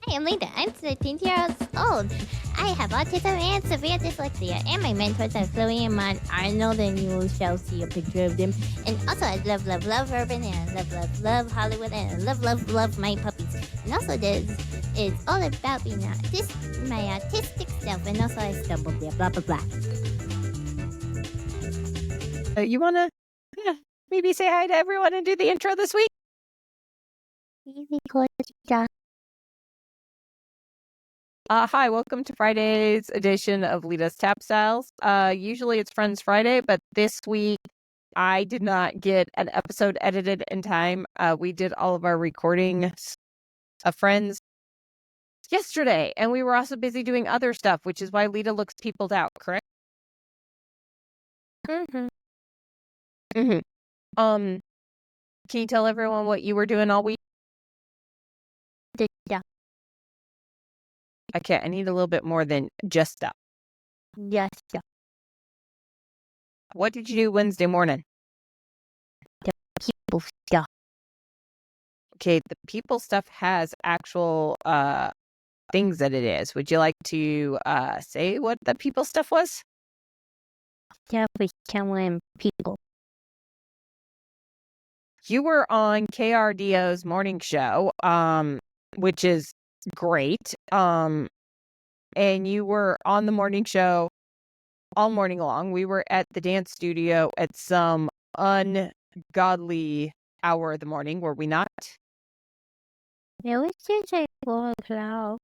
Hi, I'm Leta. I'm 13 years old. I have autism and severe dyslexia, and my mentors are Chloe and Mon Arnold, and you shall see a picture of them. And also, I love urban, and I love Hollywood, and I love my puppies. And also, it's all about being my autistic self, and also I stumbled there, blah, blah, blah. You want to maybe say hi to everyone and do the intro this week? Hi, welcome to Friday's edition of Leta Tap Styles. Usually it's Friends Friday, but this week I did not get an episode edited in time. We did all of our recording of Friends yesterday, and we were also busy doing other stuff, which is why Leta looks peopled out, correct? Mm-hmm. Can you tell everyone what you were doing all week? Yeah. Okay, I need a little bit more than just stuff. Yes. Yeah. What did you do Wednesday morning? People stuff. Okay, the people stuff has actual things that it is. Would you like to say what the people stuff was? Stuff with someone people. You were on KRDO's morning show, which is great. And you were on the morning show all morning long. We were at the dance studio at some ungodly hour of the morning, were we not? It was just like 4 o'clock.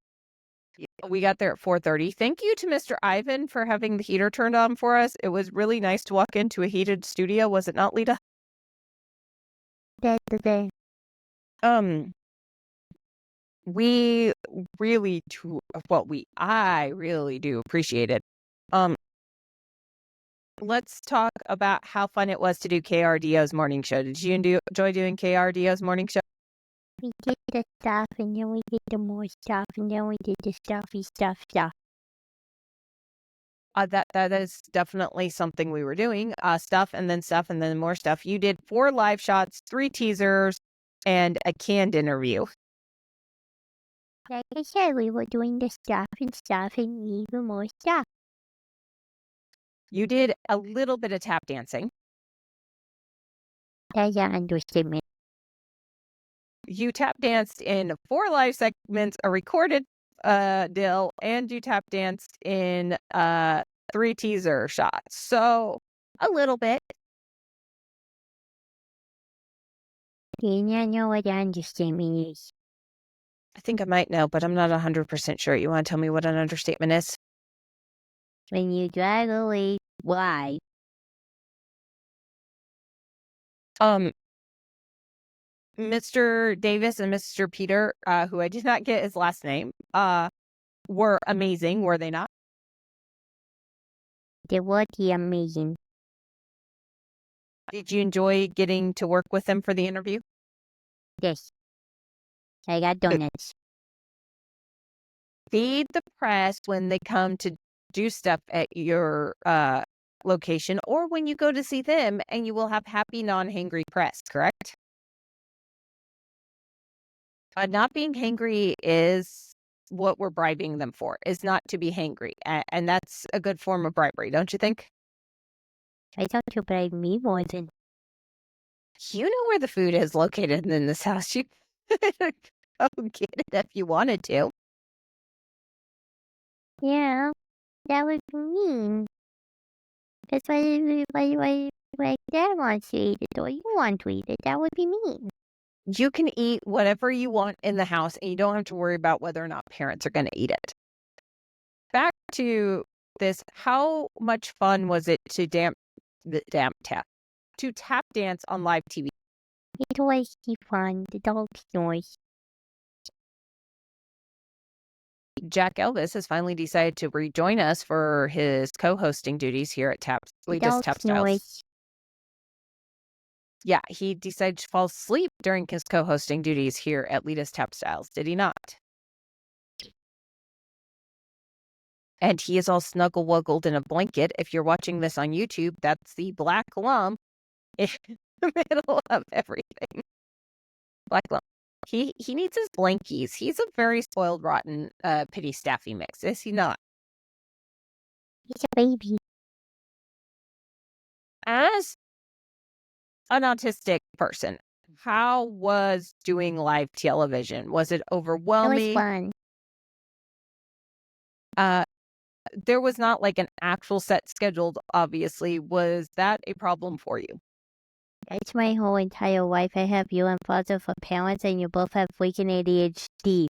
We got there at 4:30. Thank you to Mr. Ivan for having the heater turned on for us. It was really nice to walk into a heated studio, was it not, Leta? That's the day. We really do. I really do appreciate it. Let's talk about how fun it was to do KRDO's morning show. Did you enjoy doing KRDO's morning show? We did the stuff, and then we did the more stuff, and then we did the stuff. That is definitely something we were doing. Stuff, and then more stuff. You did 4 live shots, 3 teasers, and a canned interview. Like I said, we were doing the stuff, and even more stuff. You did a little bit of tap dancing. That's an understatement. You tap danced in 4 live segments, a recorded deal, and you tap danced in 3 teaser shots. So a little bit. Do you not know what an understatement is? I think I might know, but I'm not 100% sure. You want to tell me what an understatement is? When you drag away why? Mr. Davis and Mr. Peter, who I did not get his last name, were amazing, were they not? They were amazing. Did you enjoy getting to work with them for the interview? Yes. I got donuts. Feed the press when they come to do stuff at your location, or when you go to see them, and you will have happy, non-hangry press, correct? Not being hangry is what we're bribing them for, is not to be hangry. And that's a good form of bribery, don't you think? I thought you bribed me more than. You know where the food is located in this house. You could go get it if you wanted to. Yeah, that would be mean. That's why Dad wants to eat it, or you want to eat it. That would be mean. You can eat whatever you want in the house, and you don't have to worry about whether or not parents are going to eat it. Back to this, how much fun was it to tap dance on live TV? It was fun. The dog's noise. Jack Elvis has finally decided to rejoin us for his co-hosting duties here at Leta's Tap Styles. Noise. Yeah, he decided to fall asleep during his co-hosting duties here at Leta's Tap Styles, did he not? And he is all snuggle-wuggled in a blanket. If you're watching this on YouTube, that's the black lump in the middle of everything. Black lump. He needs his blankies. He's a very spoiled, rotten, pity staffy mix, is he not? He's a baby. As an autistic person, how was doing live television? Was it It was overwhelming? fun. There was not like an actual set scheduled, obviously. Was that a problem for you? That's my whole entire life. I have you and father for parents, and you both have freaking ADHD.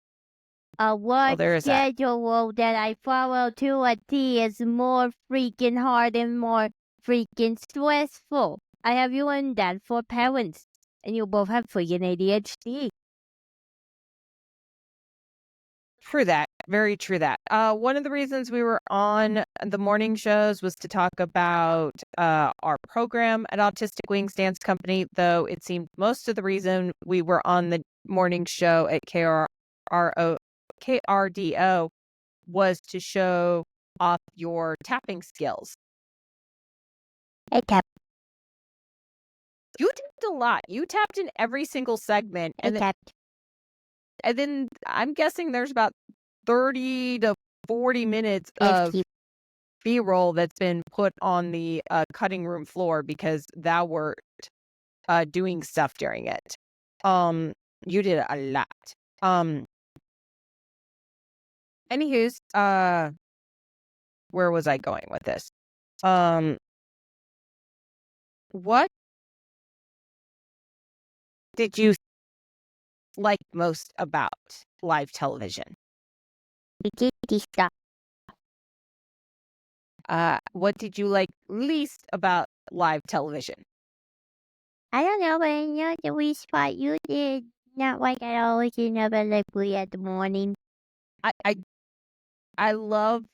A work there is that. schedule that I follow to a T is more freaking hard and more freaking stressful. I have you and dad for parents, and you both have freaking ADHD. True that. Very true that. One of the reasons we were on the morning shows was to talk about our program at Autistic Wings Dance Company, though it seemed most of the reason we were on the morning show at KRDO was to show off your tapping skills. I tap. You did a lot. You tapped in every single segment, I tapped. and then I'm guessing there's about 30 to 40 minutes of B-roll that's been put on the cutting room floor because thou were doing stuff during it. You did a lot. Anywho's, where was I going with this? What did you like most about live television? We did this stuff. What did you like least about live television? I don't know, but I know the least part you did not like at all. You never like we at the morning. I love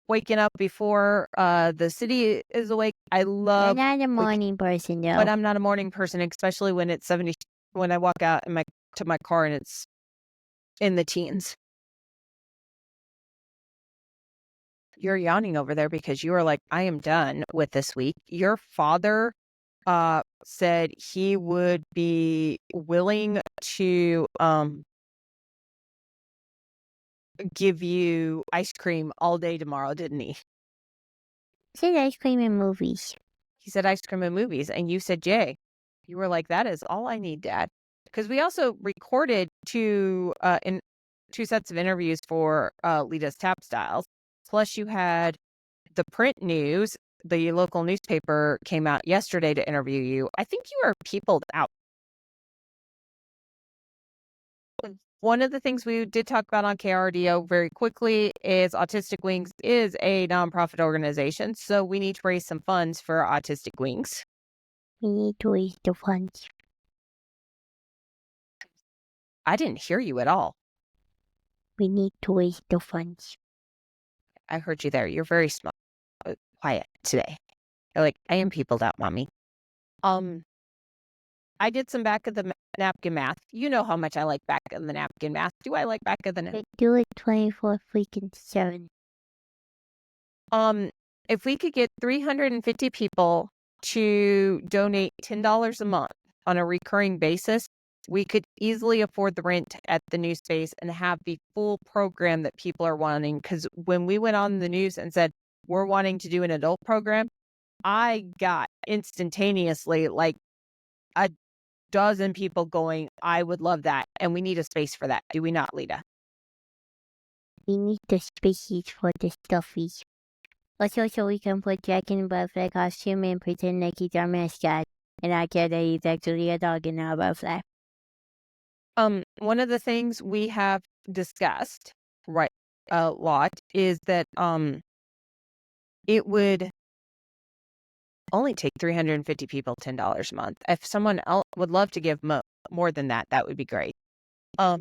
waking up before the city is awake. I You're love, not a morning person, though. but I'm not a morning person, especially when it's 70. When I walk out to my car and it's in the teens. You're yawning over there because you are like, I am done with this week. Your father said he would be willing to give you ice cream all day tomorrow, didn't he? Said ice cream and movies. He said ice cream and movies, and you said Jay. You were like, that is all I need, Dad. Because we also recorded two sets of interviews for Leta Tap Styles. Plus, you had the print news. The local newspaper came out yesterday to interview you. I think you were peopled out. One of the things we did talk about on KRDO very quickly is Autistic Wings is a nonprofit organization, so we need to raise some funds for Autistic Wings. We need to raise the funds. I didn't hear you at all. We need to raise the funds. I heard you there. You're very small, quiet today. You're like, I am peopled out, Mommy. I did some back of the napkin math. You know how much I like back of the napkin math. Do I like back of the napkin? Do it 24 freaking 7. If we could get 350 people to donate $10 a month on a recurring basis, we could easily afford the rent at the new space and have the full program that people are wanting. Because when we went on the news and said, we're wanting to do an adult program, I got instantaneously like a dozen people going, I would love that. And we need a space for that. Do we not, Leta? We need the spaces for the stuffies. Also, so we can put Jack in a butterfly costume and pretend like he's our mascot. And I care that he's actually a dog and not a butterfly. One of the things we have discussed a lot is that it would only take 350 people $10 a month. If someone else would love to give more than that, that would be great. I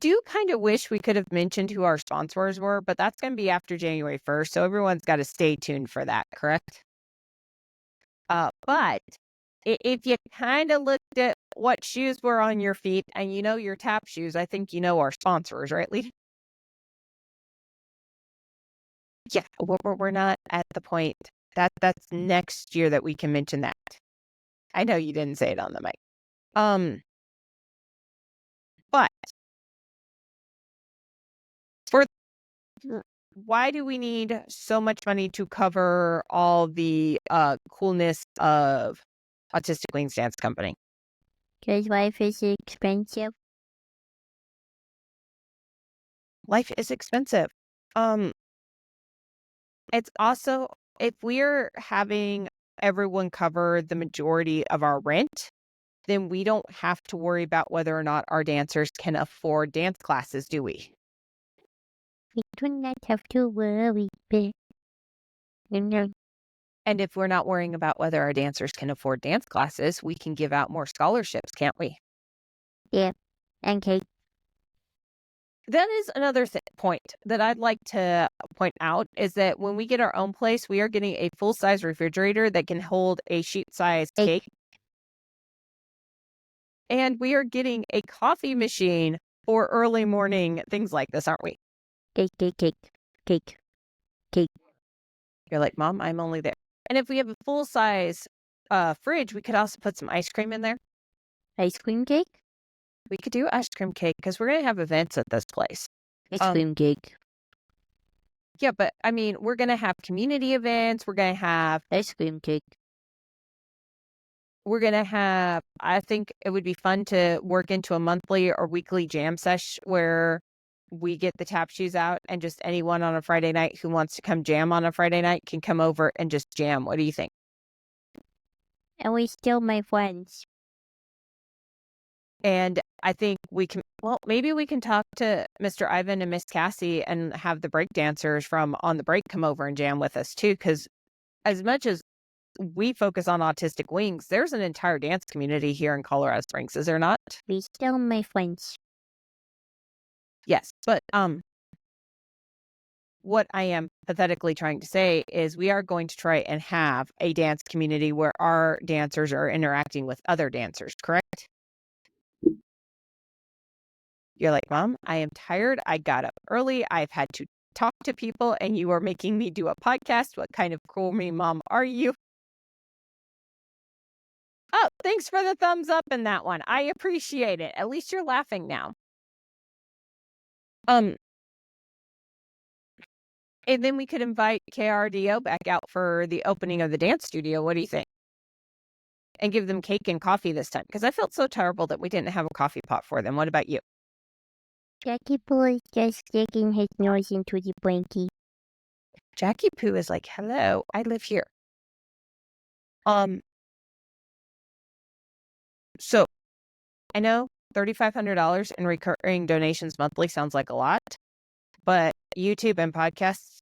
do kind of wish we could have mentioned who our sponsors were, but that's going to be after January 1st, so everyone's got to stay tuned for that, correct? But if you kind of looked at what shoes were on your feet and you know your tap shoes, I think you know our sponsors, right, Leta? Yeah, we're not at the point. That's next year that we can mention that. I know you didn't say it on the mic. But for why do we need so much money to cover all the coolness of Autistic Wings Dance Company? Because life is expensive. Life is expensive. It's also, if we're having everyone cover the majority of our rent, then we don't have to worry about whether or not our dancers can afford dance classes, do we? We do not have to worry. And if we're not worrying about whether our dancers can afford dance classes, we can give out more scholarships, can't we? Yeah. Okay. That is another point that I'd like to point out is that when we get our own place, we are getting a full-size refrigerator that can hold a sheet-sized cake. And we are getting a coffee machine for early morning things like this, aren't we? Cake. You're like, Mom, I'm only there. And if we have a full-size fridge, we could also put some ice cream in there. Ice cream cake? We could do ice cream cake because we're going to have events at this place. Ice cream cake. Yeah, but I mean, we're going to have community events. We're going to have Ice cream cake. I think it would be fun to work into a monthly or weekly jam sesh where we get the tap shoes out and just anyone on a Friday night who wants to come jam on a Friday night can come over and just jam. What do you think? And we still my friends. And I think maybe we can talk to Mr. Ivan and Miss Cassie and have the break dancers from On the Break come over and jam with us too. Because as much as we focus on Autistic Wings, there's an entire dance community here in Colorado Springs, is there not? We still my friends. Yes, but what I am pathetically trying to say is we are going to try and have a dance community where our dancers are interacting with other dancers, correct? You're like, Mom, I am tired. I got up early. I've had to talk to people and you are making me do a podcast. What kind of cruel me mom are you? Oh, thanks for the thumbs up in that one. I appreciate it. At least you're laughing now. And then we could invite KRDO back out for the opening of the dance studio. What do you think? And give them cake and coffee this time. Because I felt so terrible that we didn't have a coffee pot for them. What about you? Jackie Poo is just sticking his nose into the blankie. Jackie Poo is like, hello, I live here. So I know $3,500 in recurring donations monthly sounds like a lot, but YouTube and podcasts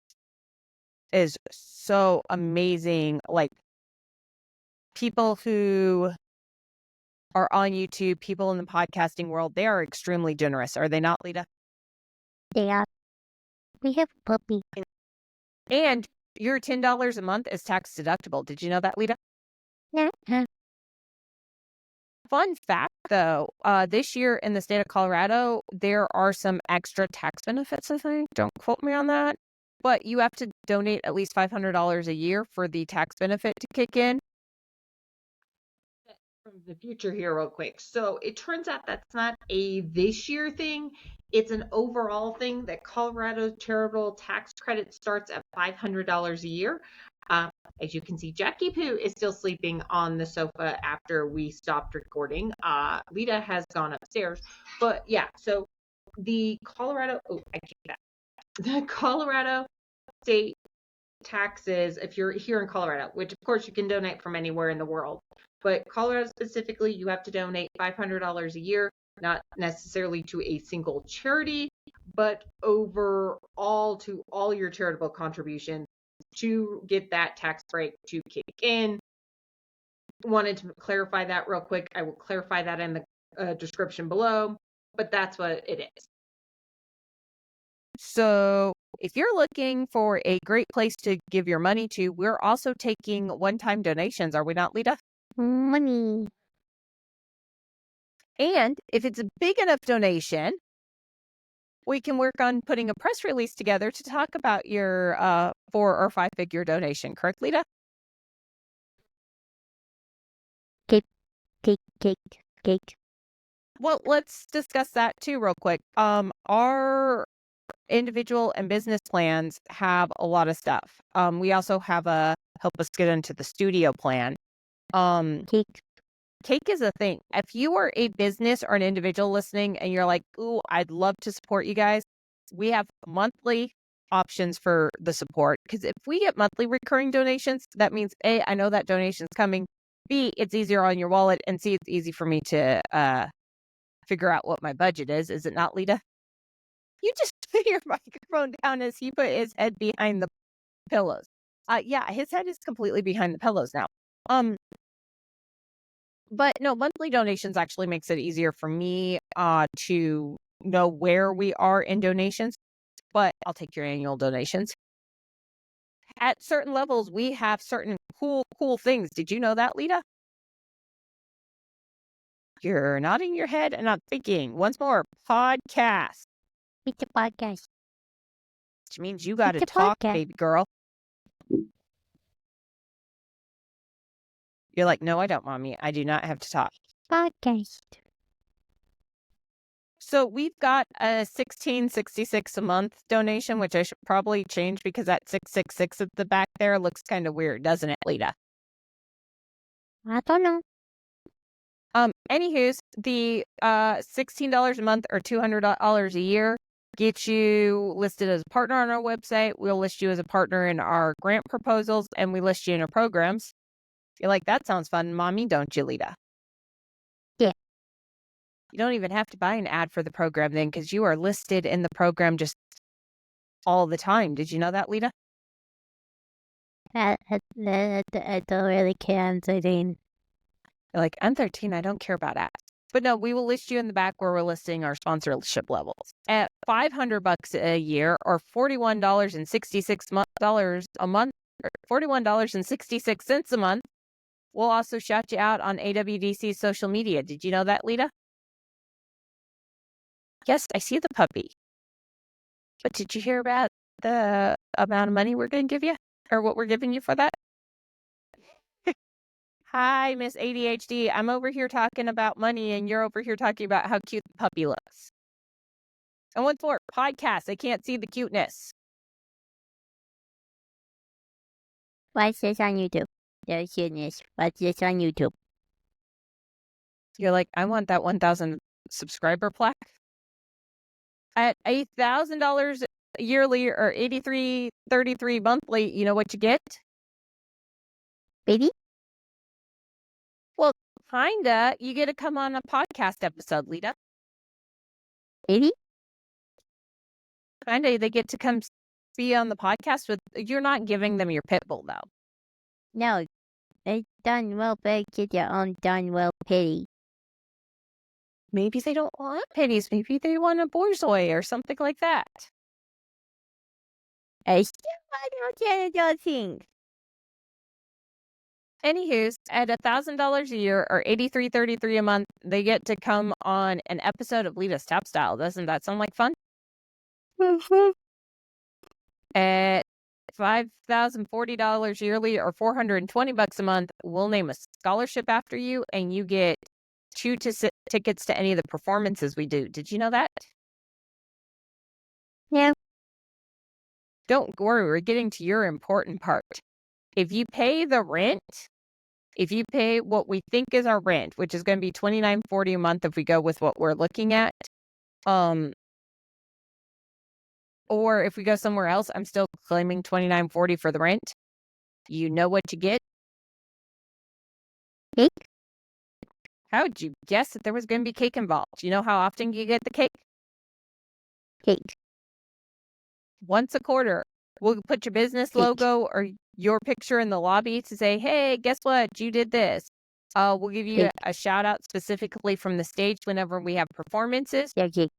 is so amazing. Like people who are on YouTube, people in the podcasting world, they are extremely generous. Are they not, Leta? They are. We have a puppy. And your $10 a month is tax deductible. Did you know that, Leta? Uh-huh. Fun fact, though, this year in the state of Colorado, there are some extra tax benefits, I think. Don't quote me on that. But you have to donate at least $500 a year for the tax benefit to kick in. From the future here real quick. So it turns out that's not a this year thing. It's an overall thing that Colorado charitable tax credit starts at $500 a year. As you can see, Jackie Poo is still sleeping on the sofa after we stopped recording. Leta has gone upstairs. But yeah, so the Colorado state taxes, if you're here in Colorado, which of course you can donate from anywhere in the world, but Colorado specifically, you have to donate $500 a year, not necessarily to a single charity, but overall to all your charitable contributions to get that tax break to kick in. Wanted to clarify that real quick. I will clarify that in the description below, but that's what it is. So if you're looking for a great place to give your money to, we're also taking one-time donations. Are we not, Leta? Money. And if it's a big enough donation, we can work on putting a press release together to talk about your 4 or 5 figure donation. Correct, Leta? Cake. Cake. Well, let's discuss that too real quick. Our individual and business plans have a lot of stuff. We also have a help us get into the studio plan. Cake. Cake is a thing. If you are a business or an individual listening and you're like, ooh, I'd love to support you guys, we have monthly options for the support. Because if we get monthly recurring donations, that means A, I know that donation's coming. B, it's easier on your wallet. And C, it's easy for me to figure out what my budget is. Is it not, Leta? You just put your microphone down as he put his head behind the pillows. Yeah, his head is completely behind the pillows now. But no, monthly donations actually makes it easier for me to know where we are in donations, but I'll take your annual donations. At certain levels, we have certain cool things. Did you know that, Leta? You're nodding your head and not thinking. Once more, podcast. It's a podcast. Which means you got to It's a talk, podcast. baby girl. You're like, no, I don't, Mommy. I do not have to talk. Podcast. So we've got a $16.66 a month donation, which I should probably change because that 666 at the back there looks kind of weird, doesn't it, Leta? I don't know. Anywho's, the $16 a month or $200 a year gets you listed as a partner on our website. We'll list you as a partner in our grant proposals, and we list you in our programs. You're like, that sounds fun, Mommy, don't you, Leta? Yeah. You don't even have to buy an ad for the program then, because you are listed in the program just all the time. Did you know that, Leta? I don't really care. I'm 13. You're like, I'm 13. I don't care about ads. But no, we will list you in the back where we're listing our sponsorship levels. At $500 a year or $41.66 a month, or $41.66 a month, we'll also shout you out on AWDC's social media. Did you know that, Leta? Yes, I see the puppy. But did you hear about the amount of money we're going to give you? Or what we're giving you for that? Hi, Miss ADHD. I'm over here talking about money, and you're over here talking about how cute the puppy looks. And what's more, podcast, they can't see the cuteness. Watch this on YouTube. There's cuteness. Watch this on YouTube. You're like, I want that 1,000 subscriber plaque. At $1,000 yearly or $83.33 monthly, you know what you get? Baby? Well, kinda. You get to come on a podcast episode, Leta. Baby? Kinda. They get to come be on the podcast with. You're not giving them your pit bull, though. No. It's done well, but get your own done well pity. Maybe they don't want pitties. Maybe they want a borzoi or something like that. I still want to do things. Anywho, at $1,000 a year or $83.33 a month, they get to come on an episode of Leta Tap Styles. Doesn't that sound like fun? At $5,040 yearly or $420 a month, we'll name a scholarship after you, and you get 2 tickets to any of the performances we do. Did you know that? Yeah. Don't worry, we're getting to your important part. If you pay the rent, if you pay what we think is our rent, which is going to be $29.40 a month if we go with what we're looking at, or if we go somewhere else, I'm still claiming $29.40 for the rent. You know what you get? Cake? How would you guess that there was going to be cake involved? You know how often you get the cake? Cake. Once a quarter. We'll put your business logo or your picture in the lobby to say, hey, guess what? You did this. We'll give you a shout out specifically from the stage whenever we have performances. Yeah, cake.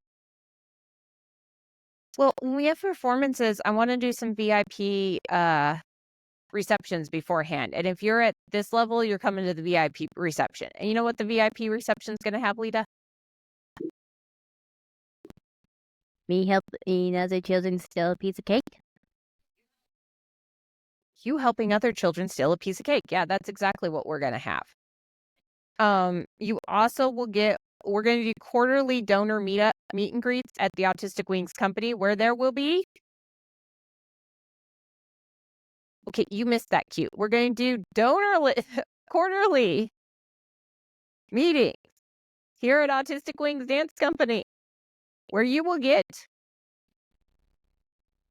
Well, when we have performances, I want to do some VIP receptions beforehand. And if you're at this level, you're coming to the VIP reception. And you know what the VIP reception is going to have, Leta? Me helping other children steal a piece of cake? You helping other children steal a piece of cake. Yeah, that's exactly what we're going to have. You also will get, we're going to do quarterly donor meet and greets at the Autistic Wings Company, where there will be, okay, you missed that cue. We're going to do quarterly meetings here at Autistic Wings Dance Company, where you will get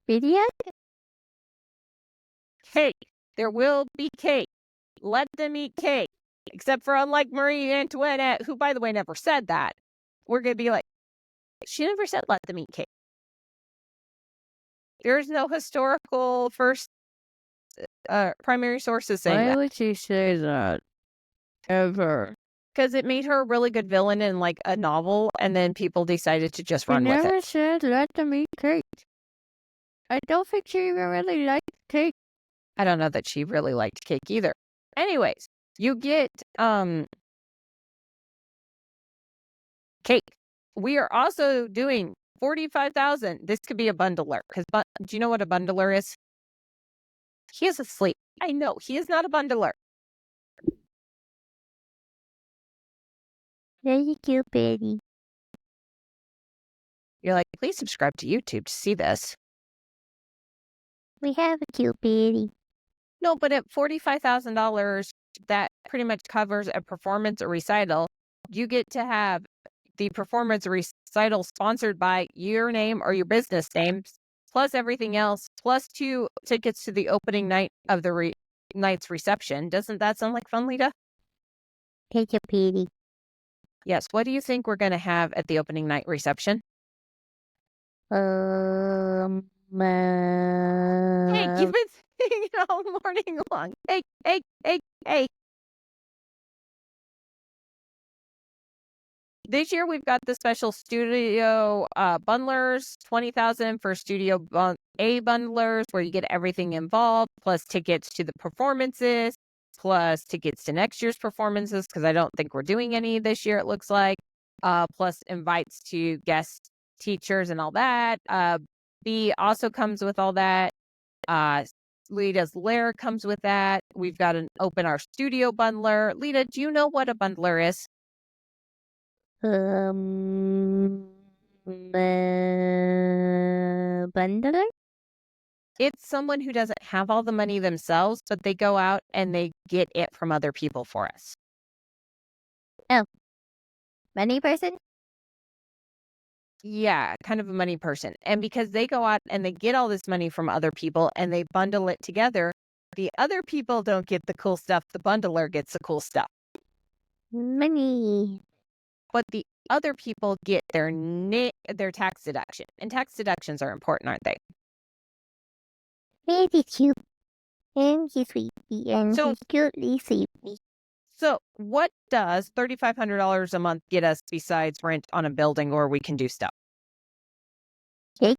Video? cake. There will be cake. Let them eat cake. Except for, unlike Marie Antoinette, who, by the way, never said that. We're going to be like, she never said let them eat cake. There's no historical first primary sources saying that. Why would she say that? Ever. Because it made her a really good villain in like a novel, and then people decided to just She run with never it. said let them eat cake. I don't think she even really liked cake. I don't know that she really liked cake either. Anyways, you get cake. We are also doing 45,000. This could be a bundler. Because do you know what a bundler is? He is asleep. I know he is not a bundler. Very cute, Betty. You're like, please subscribe to YouTube to see this. We have a cute Betty. No, but at $45,000, that pretty much covers a performance or recital. You get to have the performance or recital sponsored by your name or your business name, plus everything else, plus 2 tickets to the opening night of the night's reception. Doesn't that sound like fun, Leta? Take a Betty. Yes. What do you think we're going to have at the opening night reception? Hey, you've been saying it all morning long. Hey. This year we've got the special studio bundlers, 20,000 for studio A bundlers, where you get everything involved, plus tickets to the performances, plus tickets to next year's performances, because I don't think we're doing any this year, it looks like, plus invites to guest teachers and all that. B also comes with all that. Leta's Lair comes with that. We've got an open our studio bundler. Leta, do you know what a bundler is? Bundler? It's someone who doesn't have all the money themselves, but they go out and they get it from other people for us. Money person? Yeah, kind of a money person. And because they go out and they get all this money from other people and they bundle it together, the other people don't get the cool stuff. The bundler gets the cool stuff. Money. But the other people get their tax deduction. And tax deductions are important, aren't they? Very cute. And he's sweetie. And So- he's cutely sleepy. So what does $3,500 a month get us besides rent on a building or we can do stuff? Cake?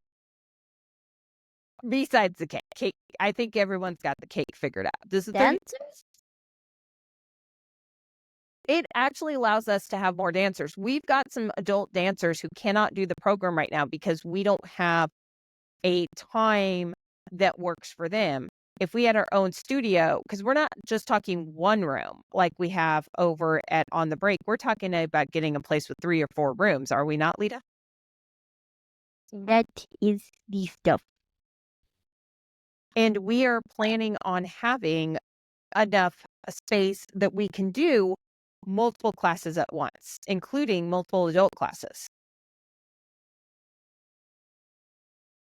Besides the cake. Cake. I think everyone's got the cake figured out. This is Dancers? It actually allows us to have more dancers. We've got some adult dancers who cannot do the program right now because we don't have a time that works for them. If we had our own studio, because we're not just talking one room like we have over at On the Break, we're talking about getting a place with 3 or 4 rooms. Are we not, Leta? That is the stuff. And we are planning on having enough space that we can do multiple classes at once, including multiple adult classes.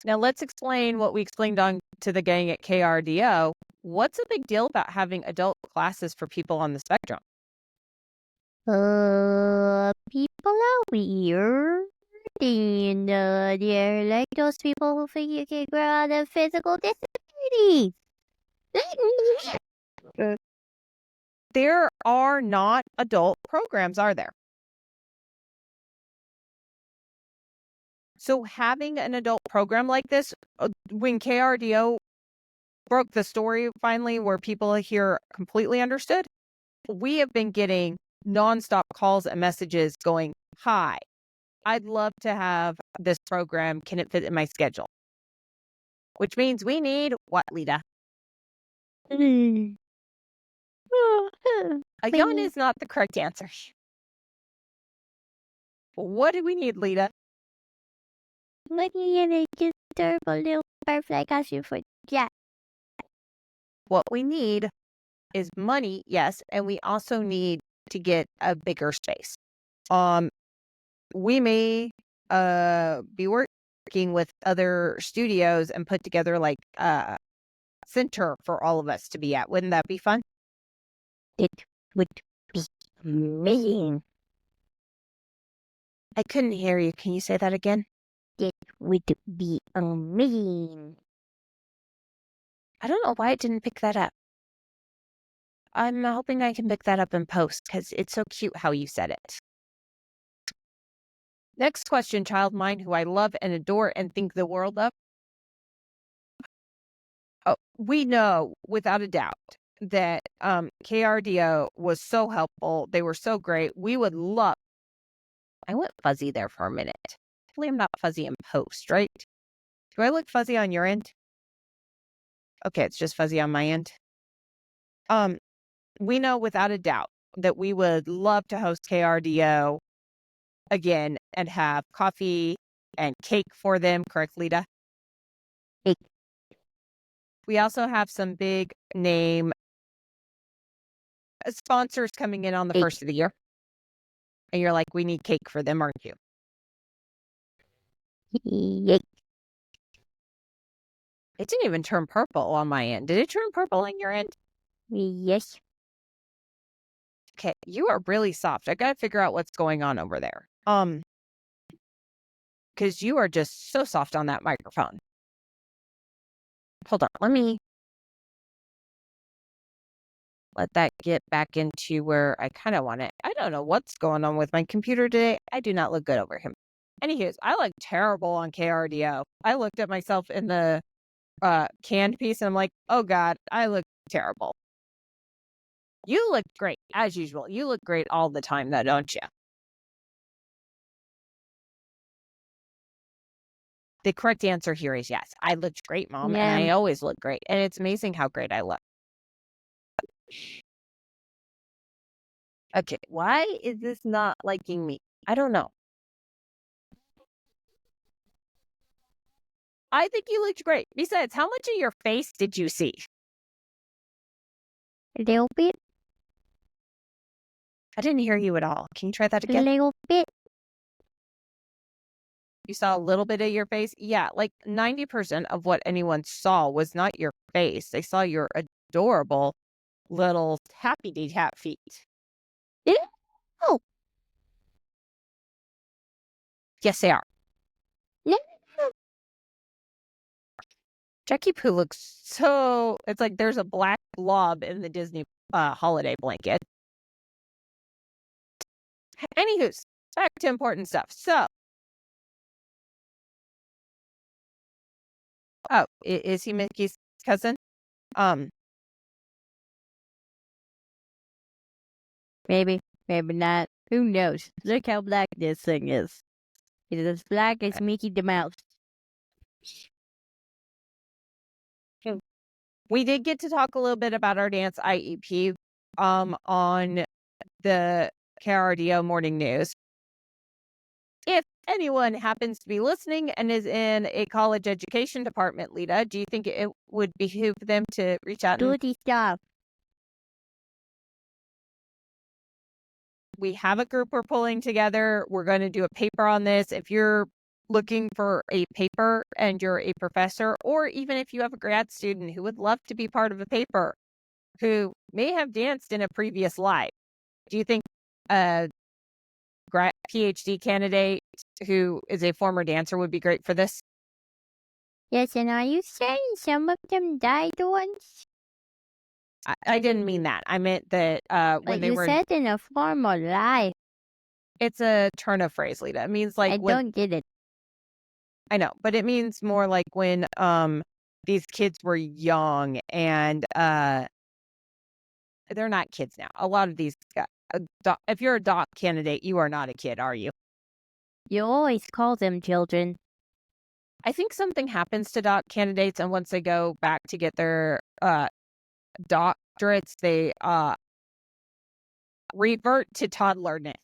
Now let's explain what we explained on to the gang at KRDO. What's a big deal about having adult classes for people on the spectrum? People are weird. And they're like those people who think you can grow out of physical disabilities. There are not adult programs, are there? So having an adult program like this, when KRDO broke the story finally where people here completely understood, we have been getting nonstop calls and messages going, hi, I'd love to have this program. Can it fit in my schedule? Which means we need what, Leta? A yawn is not the correct answer. What do we need, Leta? Money and a just adorable little butterfly costume for Jack. What we need is money, yes, and we also need to get a bigger space. We may be working with other studios and put together like a center for all of us to be at. Wouldn't that be fun? It would be amazing. I couldn't hear you. Can you say that again? It would be amazing. I don't know why it didn't pick that up. I'm hoping I can pick that up in post because it's so cute how you said it. Next question, child mine, who I love and adore and think the world of. Oh, we know without a doubt that KRDO was so helpful. They were so great. We would love. I went fuzzy there for a minute. Hopefully I'm not fuzzy in post, right? Do I look fuzzy on your end? Okay, it's just fuzzy on my end. We know without a doubt that we would love to host KRDO again and have coffee and cake for them, correct, Leta? Cake. We also have some big name sponsors coming in on the Cake. first of the year. And you're like, we need cake for them, aren't you? Yay. It didn't even turn purple on my end. Did it turn purple on your end? Yes. Okay, you are really soft. I gotta figure out what's going on over there. Because you are just so soft on that microphone. Hold on, let me let that get back into where I kind of want it. I don't know what's going on with my computer today. I do not look good over him. Anyways, I look terrible on KRDO. I looked at myself in the canned piece and I'm like, oh God, I look terrible. You look great, as usual. You look great all the time, though, don't you? The correct answer here is yes. I looked great, Mom, and I Yeah. always look great. And it's amazing how great I look. Okay, why is this not liking me? I don't know. I think you looked great. Besides, how much of your face did you see? A little bit. I didn't hear you at all. Can you try that A again? little bit. You saw a little bit of your face? Yeah, like 90% of what anyone saw was not your face. They saw your adorable little tappy-tap feet. Did it? Oh. Yes, they are. No. Jackie Poo looks so... It's like there's a black blob in the Disney holiday blanket. Anywho's, back to important stuff. So... Oh, is he Mickey's cousin? Maybe. Maybe not. Who knows? Look how black this thing is. It is as black as Mickey the Mouse. We did get to talk a little bit about our dance IEP on the KRDO Morning News. If anyone happens to be listening and is in a college education department, Leta, do you think it would behoove them to reach out? Do the stuff. We have a group we're pulling together. We're going to do a paper on this. If you're looking for a paper and you're a professor, or even if you have a grad student who would love to be part of a paper, who may have danced in a previous life, do you think a PhD candidate who is a former dancer would be great for this? Yes, and are you saying some of them died once? I didn't mean that. I meant that when But they you were... said in a formal life. It's a turn of phrase, Leta. It means like I don't get it. I know, but it means more like when these kids were young and they're not kids now. A lot of these guys, if you're a doc candidate, you are not a kid, are you? You always call them children. I think something happens to doc candidates, and once they go back to get their doctorates, they revert to toddlerness.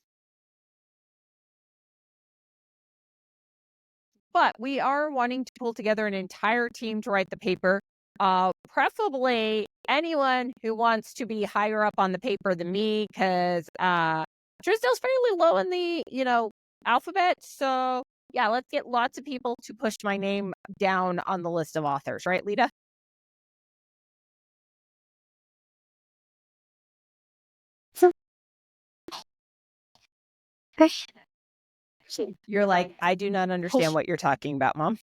But we are wanting to pull together an entire team to write the paper. Preferably anyone who wants to be higher up on the paper than me, because Trisdale's fairly low in the, alphabet. So yeah, let's get lots of people to push my name down on the list of authors, right, Leta? You're like, I do not understand what you're talking about, Mom.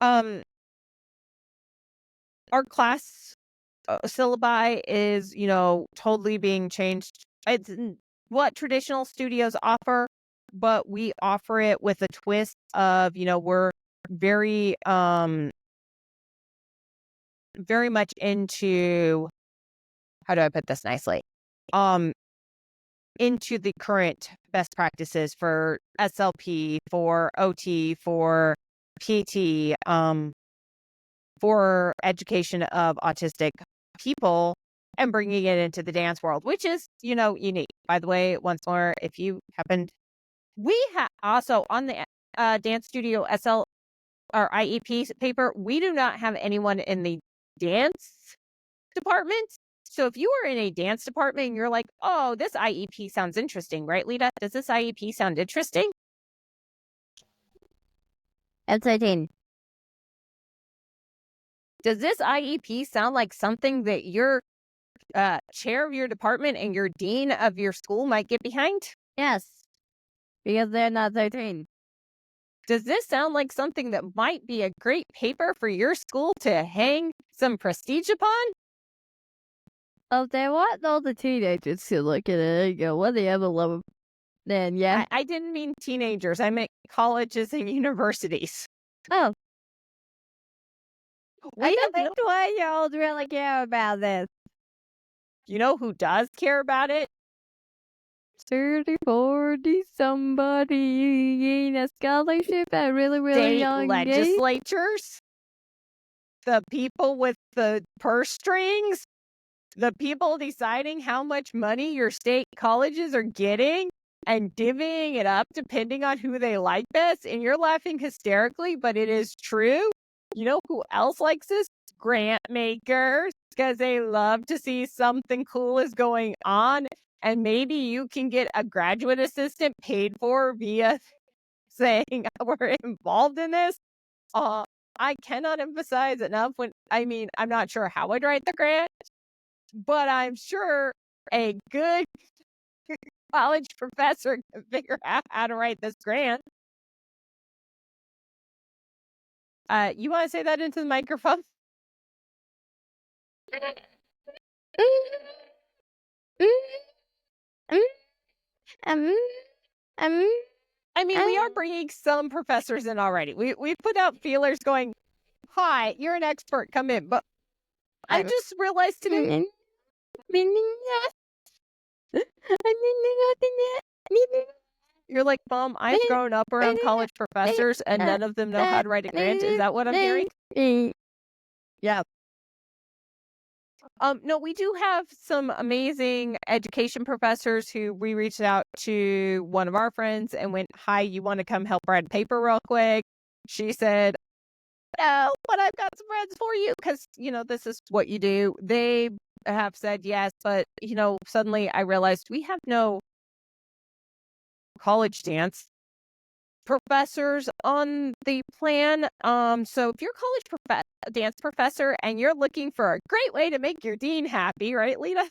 Our class syllabi is, totally being changed. It's what traditional studios offer, but we offer it with a twist of, we're very, very much into, how do I put this nicely? Into the current best practices for SLP, for OT, for PT, for education of autistic people, and bringing it into the dance world, which is, unique. By the way, once more, if you happened, we have also on the Dance Studio SL or IEP paper, we do not have anyone in the dance department. So if you are in a dance department and you're like, oh, this IEP sounds interesting, right, Leta? Does this IEP sound interesting? M13. Does this IEP sound like something that your chair of your department and your dean of your school might get behind? Yes. Because they're not 13. Does this sound like something that might be a great paper for your school to hang some prestige upon? Oh, they want all the teenagers to look at it and go, what the ever love? Then, yeah. I didn't mean teenagers. I meant colleges and universities. Oh. We I have don't think 20-year-olds really care about this. You know who does care about it? 30, 40, somebody in a scholarship at really, really State young age. legislatures, the people with the purse strings, the people deciding how much money your state colleges are getting and divvying it up depending on who they like best. And you're laughing hysterically, but it is true. You know who else likes this? Grant makers, because they love to see something cool is going on. And maybe you can get a graduate assistant paid for via saying we're involved in this. I cannot emphasize enough I'm not sure how I'd write the grant, but I'm sure a good college professor can figure out how to write this grant. You want to say that into the microphone? We are bringing some professors in already. We put out feelers going, hi, you're an expert, come in. But I just realized today. You're like, Mom, I've grown up around college professors and none of them know how to write a grant. Is that what I'm hearing? Yeah. No, we do have some amazing education professors who we reached out to one of our friends and went, hi, you want to come help write paper real quick? She said, no, but I've got some friends for you because, this is what you do. They have said yes, but, suddenly I realized we have no college dance professors on the plan. So if you're a college dance professor and you're looking for a great way to make your dean happy, right, Leta?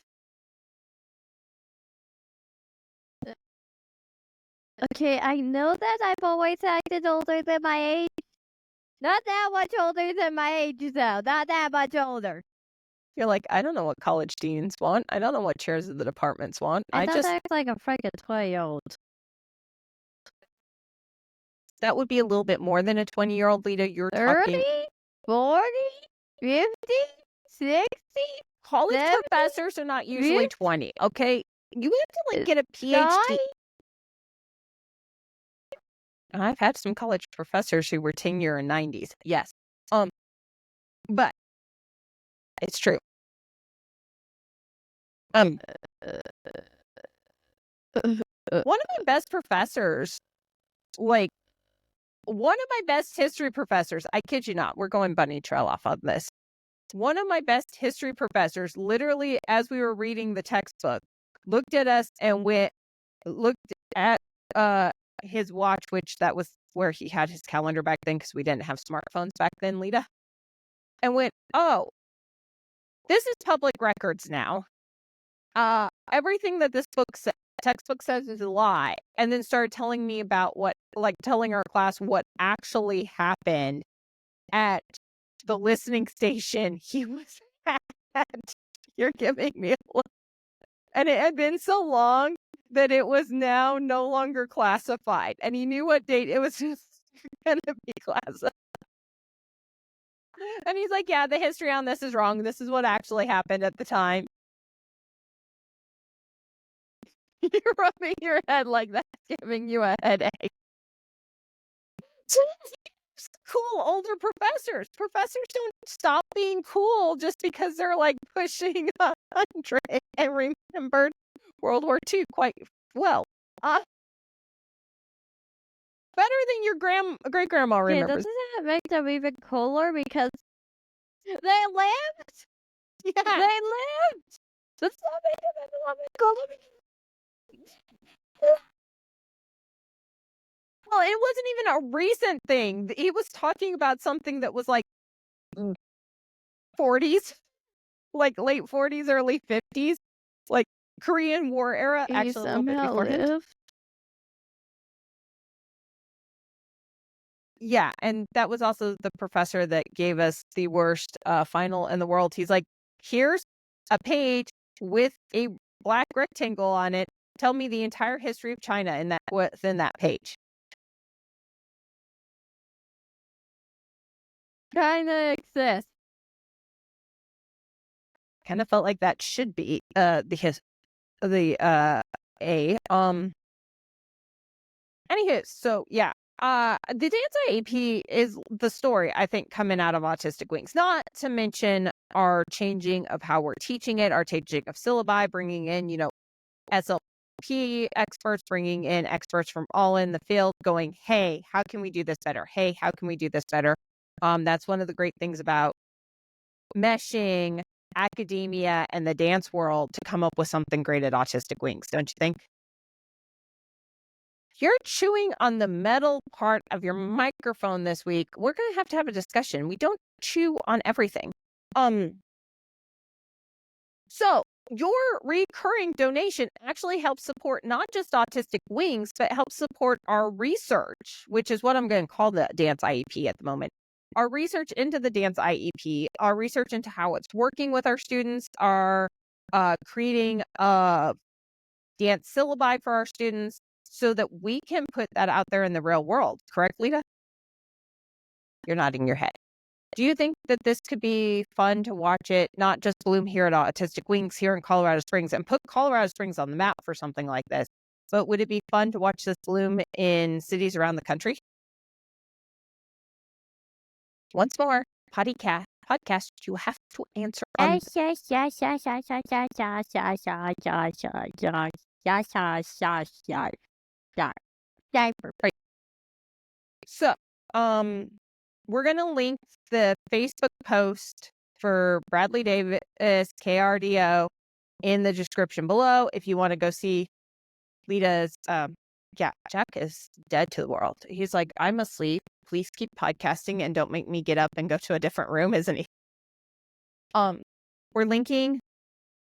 Okay, I know that I've always acted older than my age. Not that much older than my age, though. Not that much older. You're like, I don't know what college deans want. I don't know what chairs of the departments want. I thought I was like a freaking 20-year-old. That would be a little bit more than a 20-year-old, Leta. You're 30, talking 40, 50, 60. College 70, professors are not usually 50, 20, okay? You have to get a PhD. I've had some college professors who were tenure in 90s. Yes. But it's true. One of my best professors, like, one of my best history professors, I kid you not, we're going bunny trail off of this. One of my best history professors, literally, as we were reading the textbook, looked at us and looked at his watch, which that was where he had his calendar back then because we didn't have smartphones back then, Leta, and went, "Oh, this is public records now. Everything that this textbook says is a lie," and then started telling me about telling our class what actually happened at the listening station he was at. You're giving me a look. And it had been so long that it was now no longer classified. And he knew what date it was going to be classified. And he's like, "Yeah, the history on this is wrong. This is what actually happened at the time." You're rubbing your head like that's giving you a headache. Cool older professors. Professors don't stop being cool just because they're like pushing 100 and remembered World War II quite well. Better than your great grandma Okay, remembers. doesn't that make them even cooler because they lived? Yeah. They lived! Does that make them even a little bit cooler? Well, it wasn't even a recent thing. He was talking about something that was like 40s, like late 40s, early 50s, like Korean War era. He Actually, a little bit somehow beforehand. lived. Yeah, and that was also the professor that gave us the worst final in the world. He's like, "Here's a page with a black rectangle on it. Tell me the entire history of China in that within that page." Kinda exists. Kind of felt like that should be Anywho, so yeah. The Dance IEP is the story, I think, coming out of Autistic Wings. Not to mention our changing of how we're teaching it, our changing of syllabi, bringing in, SLP experts, bringing in experts from all in the field going, "Hey, how can we do this better? Hey, how can we do this better?" That's one of the great things about meshing academia and the dance world to come up with something great at Autistic Wings, don't you think? You're chewing on the metal part of your microphone this week. We're going to have a discussion. We don't chew on everything. So your recurring donation actually helps support not just Autistic Wings, but helps support our research, which is what I'm going to call the Dance IEP at the moment. Our research into the Dance IEP, our research into how it's working with our students, our creating a dance syllabi for our students, so that we can put that out there in the real world. Correct, Leta? You're nodding your head. Do you think that this could be fun to watch it, not just bloom here at Autistic Wings here in Colorado Springs and put Colorado Springs on the map for something like this, but would it be fun to watch this bloom in cities around the country? Once more, podcast, you have to answer on So, we're going to link the Facebook post for Bradley Davis, KRDO, in the description below if you want to go see Leta's. Jack is dead to the world. He's like, "I'm asleep. Please keep podcasting and don't make me get up and go to a different room," isn't he? We're linking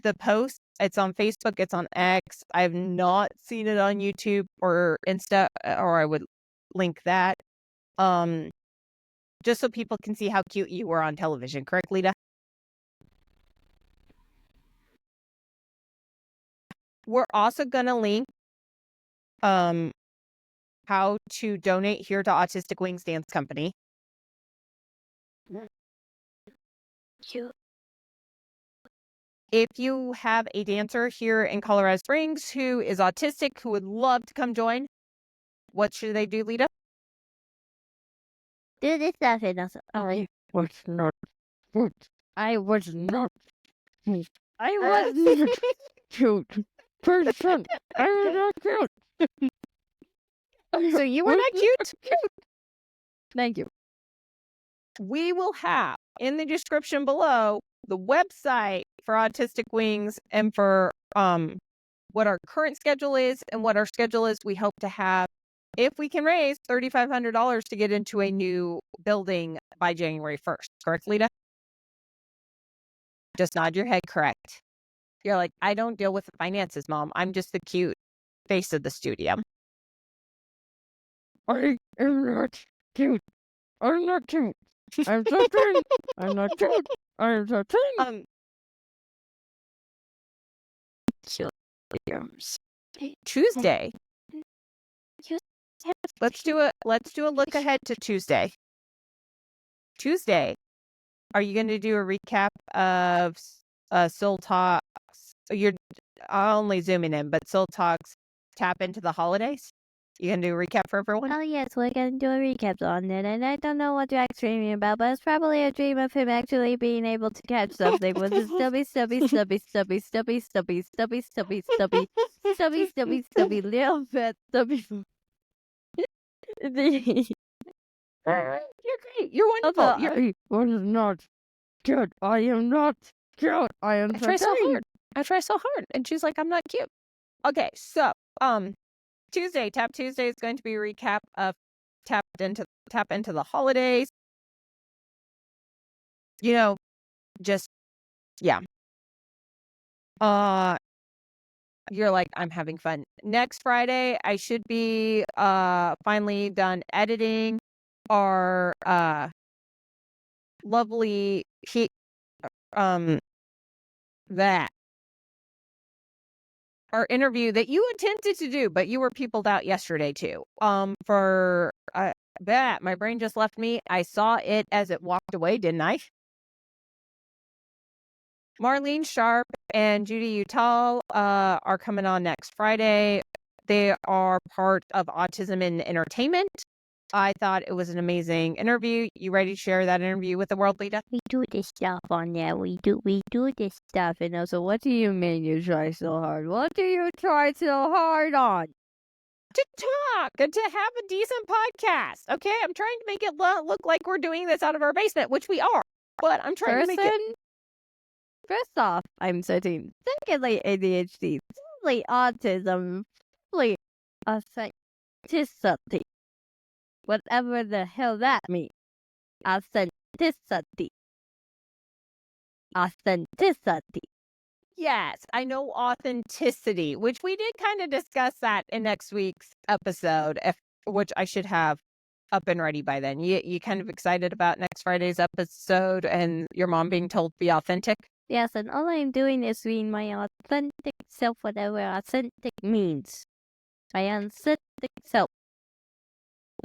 the post. It's on Facebook. It's on X. I've not seen it on YouTube or Insta, or I would link that. Just so people can see how cute you were on television. Correct, Leta? We're also going to link how to donate here to Autistic Wings Dance Company. If you have a dancer here in Colorado Springs who is autistic, who would love to come join, what should they do, Leta? Do this stuff and also, I was not. I was not. cute person. I'm not cute. So you were not cute. Thank you. We will have in the description below the website for Autistic Wings and for what our current schedule is and what our schedule is. We hope to have, if we can raise $3,500 to get into a new building by January 1st. Correct, Leta? Just nod your head correct. You're like, I don't deal with the finances, Mom. I'm just the cute face of the studio. I am not cute. I'm not cute. I'm so cute. I'm not cute. I'm so cute. Tuesday. Let's do a look ahead to Tuesday. Tuesday, are you going to do a recap of Soul Talks? I'll only zooming in, but Soul Talks tap into the holidays. You gonna do a recap for everyone? Oh yes, we're gonna do a recap on it, and I don't know what Jack's dreaming about, but it's probably a dream of him actually being able to catch something with his stubby little fat stubby. You're great. You're wonderful. I was not cute. I am not cute. I am I try so hard. I try so hard, and she's like, I'm not cute. Okay, so Tuesday, Tap Tuesday is going to be a recap of tap into the holidays. You know, just yeah. You're like, I'm having fun. Next Friday, I should be finally done editing our lovely that our interview that you attempted to do, but you were peopled out yesterday too. For that, my brain just left me. I saw it as it walked away, didn't I? Marlene Sharp and Judy Utal are coming on next Friday. They are part of Autism in Entertainment. I thought it was an amazing interview. You ready to share that interview with the world, Leta? We do this stuff on there. We do this stuff. And also, what do you mean you try so hard? What do you try so hard on? To talk and to have a decent podcast. Okay, I'm trying to make it look like we're doing this out of our basement, which we are. But I'm trying to make it. First off, I'm 13. Secondly, ADHD. Thirdly, autism. Thirdly, authenticity. Whatever the hell that means. Authenticity. Authenticity. Yes, I know authenticity, which we did kind of discuss that in next week's episode, which I should have up and ready by then. You kind of excited about next Friday's episode and your mom being told to be authentic? Yes, and all I'm doing is being my authentic self, whatever authentic means. My authentic self.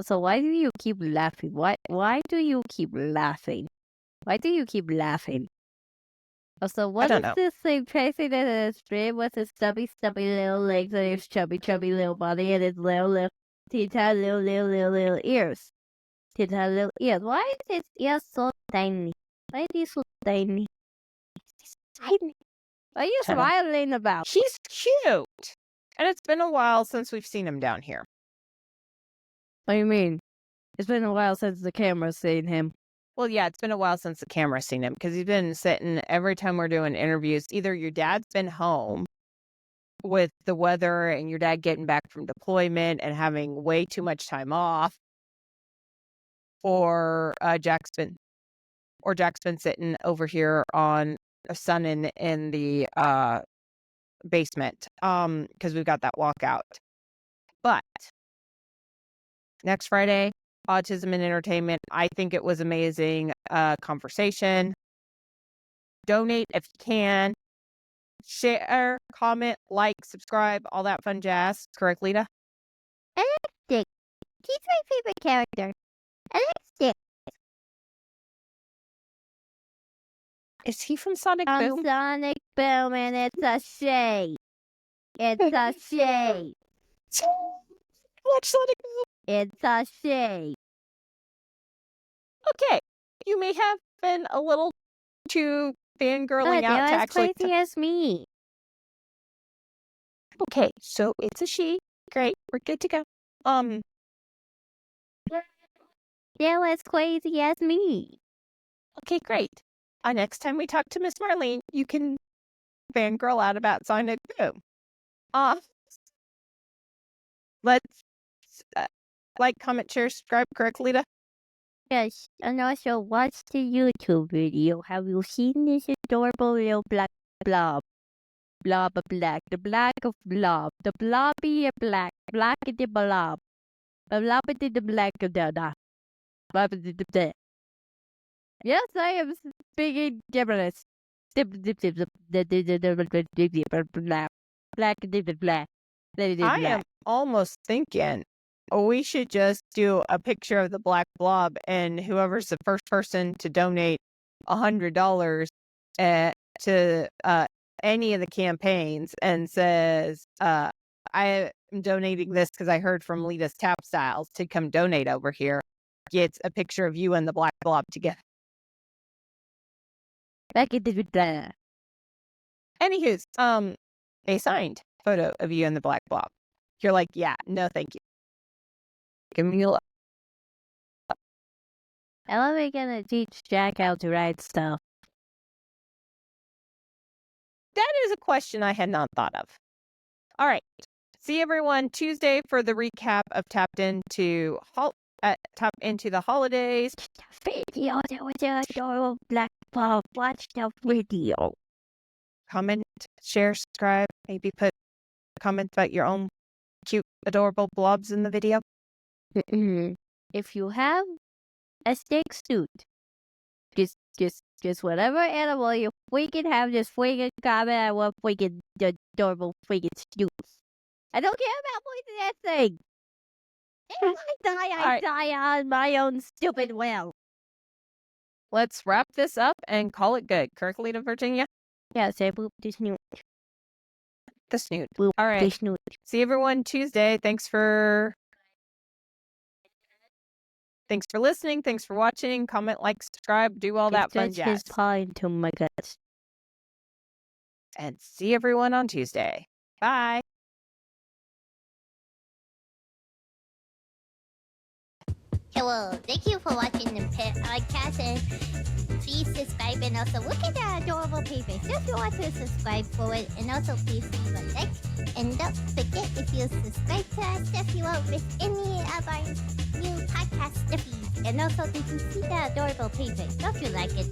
So why do you keep laughing? Why do you keep laughing? Why do you keep laughing? Also, what is this thing Tracy that is straight with his stubby little legs and his chubby little body and his little tiny little ears? Tiny little ears. Why is his ears so tiny? Why are they so tiny? Tiny. What are you smiling about? He's cute. And it's been a while since we've seen him down here. What do you mean? It's been a while since the camera's seen him. Well, yeah, it's been a while since the camera's seen him because he's been sitting every time we're doing interviews. Either your dad's been home with the weather and your dad getting back from deployment and having way too much time off, or Jack's been sitting over here on sunning in the basement because we've got that walkout. But next Friday, Autism and Entertainment. I think it was amazing conversation. Donate if you can. Share, comment, like, subscribe, all that fun jazz. Correct, Leta? Electric. He's my favorite character. Electric. Is he from Sonic Boom? Sonic Boom, and it's a shade. It's a shade. Watch Sonic Boom. It's a shade. Okay, you may have been a little too fangirling out to actually. Crazy as me. Okay, so it's a she. Great, we're good to go. They're as crazy as me. Okay, great. Next time we talk to Miss Marlene, you can fangirl out about Sonic Boom. Let's like, comment, share, subscribe, correct, Leta? Yes, and also watch the YouTube video. Have you seen this adorable little black blob? Blob of black, the black of blob, the blobby of black, black of the blob, the blob of the black of the blob of the. Yes, I am speaking gibberish. Black, black. I am almost thinking we should just do a picture of the black blob, and whoever's the first person to donate $100 to any of the campaigns and says, I am donating this because I heard from Leta's Tap Styles to come donate over here, gets a picture of you and the black blob together. Anywho's, a signed photo of you and the black blob. You're like, yeah, no, thank you. Give me a look. How are we gonna teach Jack how to write stuff? That is a question I had not thought of. All right. See everyone Tuesday for the recap of Tap into the Holidays. Video, there was a adorable black blob. Watch the video. Comment, share, subscribe. Maybe put comments about your own cute, adorable blobs in the video. If you have a stick suit, just whatever animal you freaking have, just freaking comment I want freaking adorable freaking suits. I don't care about pointing that thing. If I die on my own stupid will. Let's wrap this up and call it good. Correct, Leta, Virginia? Yeah, say boop the snoot. The snoot. Boop All right. the snoot. See everyone Tuesday. Thanks for listening. Thanks for watching. Comment, like, subscribe, do all that fun jazz. His paw into my guts. And see everyone on Tuesday. Bye. Hello, thank you for watching the podcast, and please subscribe, and also look at the adorable paper. So if you want to subscribe for it, and also please leave a like, and don't forget, if you subscribe to our stuff, you won't miss any of our new podcast stuffies. And also, did you see the adorable paper? Don't you like it?